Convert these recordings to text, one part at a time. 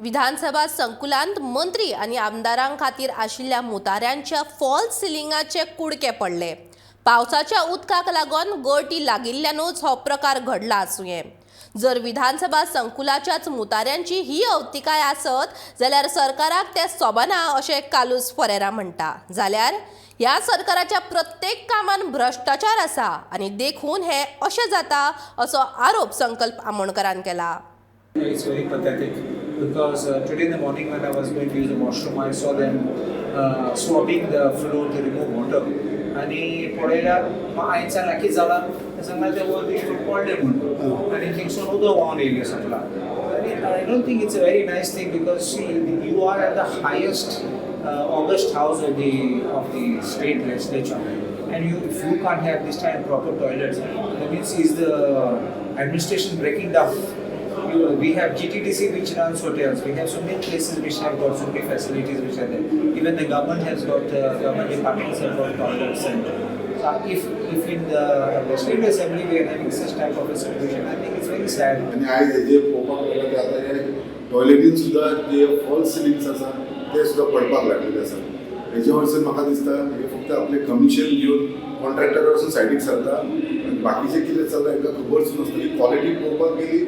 विधानसभा संकुलांत मंत्री आणि आमदारां खातीर आशिल्ल्या मुताऱ्यांच्या फॉल्स सिलिंगाचे कुडके पडले। पावसाच्या उदकाक लागून गळटी लागिल्ल्यानूच हो प्रकार घडला आसूं। जर विधानसभा संकुलाच्याच मुताऱ्यांची ही अवतिकाय आसत जाल्यार सरकाराक ते सोबना अशें कालूस फरेरा म्हणटा। जाल्यार ह्या सरकाराच्या प्रत्येक कामान भ्रष्टाचार आसा आनी देखून हे अशें जाता असो आरोप संकल्प आमोणकरान केला। It's very pathetic because today in the morning when I was going to use the washroom, I saw them swabbing the floor to remove water. आणि पळयल्यार हांवें लागीं जालां सांगल्यार ते वरती पडले म्हणून आनी थिंगसून उदक व्हांवन येयलें सकलां। आनी I don't think it's a very nice thing because see you are at the highest august house of the state legislature and if you can't have this kind of proper toilets, that means is the administration breaking down. We have GTDC which runs hotels. We have so many places which have got so many facilities which are there. Even the government has got government departments have got toilets. And if in the legislative assembly we are having such type of a situation, I think it's very sad. आणि आज जे पोवपाक गेल्यार ते आतां हे टॉयलेटीन सुद्दां जे फॉल्स सिलिंग्स आसा ते सुद्दां पडपाक लागलेले आसा। हेजे वरसून म्हाका दिसता हे फक्त आपले कमिशन घेवन कॉन्ट्रॅक्टर वरसून सायडीक सरता आनी बाकीचे कितें चल्लां हेका खबरच नासता। ही क्वॉलिटी पळोवपाक गेली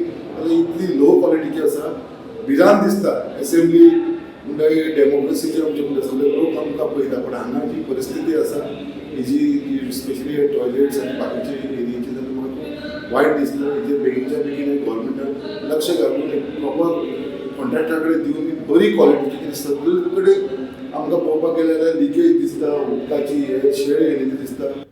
जाल्यार इतली लो क्वॉलिटीची आसा। भिरांत दिसता असेंब्ली म्हणजे डेमोक्रेसीचे आमचे म्हणजे सगळे लोक आमकां पळयता पण हांगा जी परिस्थिती आसा हेजी स्पेशली टॉयलेट्स आनी बाकीचे एरियेची जाल्यार म्हाका वायट दिसता। हेजेर बेगीनच्या बेगीन गव्हर्मेंटान लक्ष घालून एक प्रॉपर कॉन्ट्रॅक्टरा कडेन दिवन बरी क्वॉलिटीची कितें सगळे कडेन आमकां पळोवपाक गेले जाल्यार लिकेज दिसता, उदकाची शेळ येयलेली दिसता।